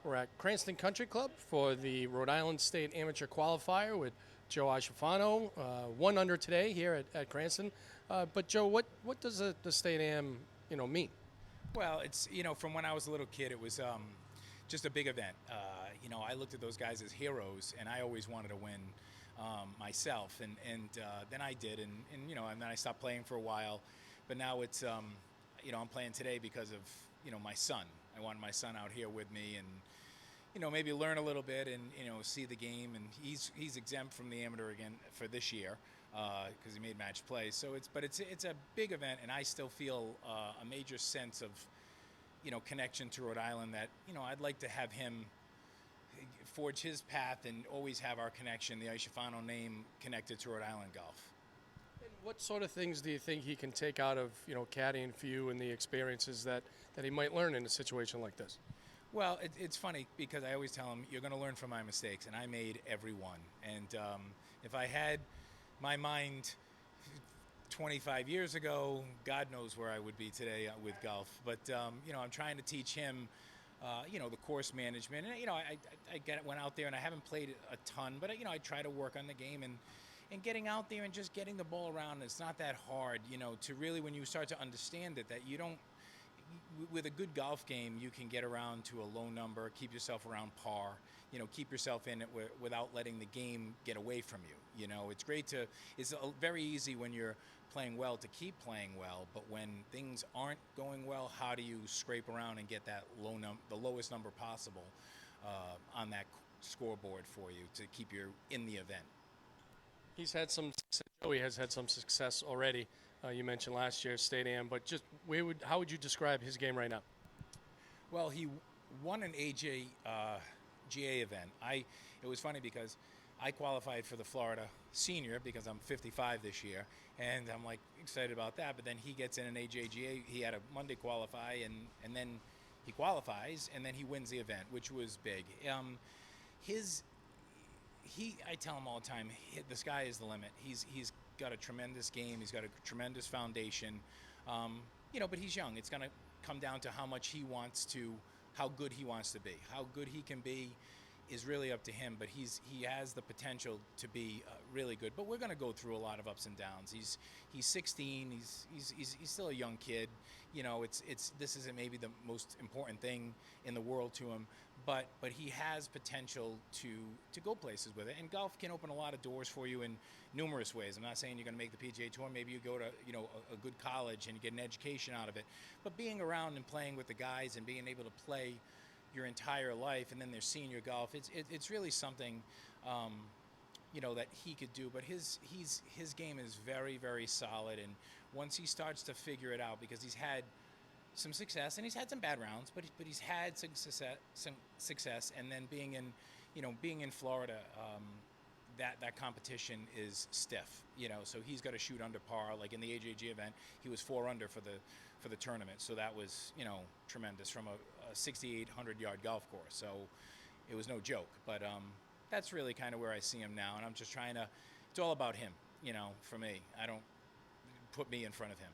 We're at Cranston Country Club for the Rhode Island State Amateur Qualifier with Joe Iaciofano. 1 under today here at Cranston. But Joe, what does the State Am mean? Well, it's from when I was a little kid, it was just a big event. I looked at those guys as heroes, and I always wanted to win myself, and then I did, and then I stopped playing for a while, but now it's I'm playing today because of my son. I wanted my son out here with me, and maybe learn a little bit, and see the game, and he's exempt from the amateur again for this year because he made match play. So it's a big event, and I still feel a major sense of connection to Rhode Island that I'd like to have him forge his path and always have our connection, the Iaciofano name, connected to Rhode Island golf. What sort of things do you think he can take out of caddying for you and the experiences that he might learn in a situation like this? Well, it's funny because I always tell him, you're going to learn from my mistakes, and I made every one. And if I had my mind 25 years ago, God knows where I would be today with golf. But I'm trying to teach him, the course management. And I went out there, and I haven't played a ton, but I try to work on the game and getting out there and just getting the ball around. It's not that hard, to really, when you start to understand it, that you don't. With a good golf game, you can get around to a low number, keep yourself around par, keep yourself in it without letting the game get away from you. It's very easy when you're playing well to keep playing well, but when things aren't going well, how do you scrape around and get that the lowest number possible on that scoreboard for you to keep you in the event? Joey has had some success already. You mentioned last year's State Am, but just how would you describe his game right now? Well, he won an AJGA event. It was funny because I qualified for the Florida Senior because I'm 55 this year, and I'm like excited about that. But then he gets in an AJGA. He had a Monday qualify, and then he qualifies, and then he wins the event, which was big. I tell him all the time, the sky is the limit. He's got a tremendous game. He's got a tremendous foundation. But he's young. It's going to come down to how good he wants to be. How good he can be is really up to him. But he has the potential to be really good. But we're going to go through a lot of ups and downs. He's 16. He's still a young kid. This isn't maybe the most important thing in the world to him. But he has potential to go places with it, and golf can open a lot of doors for you in numerous ways. I'm not saying you're going to make the PGA Tour. Maybe you go to a good college and you get an education out of it. But being around and playing with the guys and being able to play your entire life, and then there's senior golf. It's really something that he could do. But his game is very, very solid, and once he starts to figure it out, because he's had some success, and he's had some bad rounds, but he's had some success, and then being in Florida, that competition is stiff, so he's got to shoot under par. Like in the AJG event, he was 4 under for the tournament, so that was tremendous from a 6,800 yard golf course. So it was no joke, but that's really kind of where I see him now, and I'm just trying to. It's all about him, for me. I don't put me in front of him.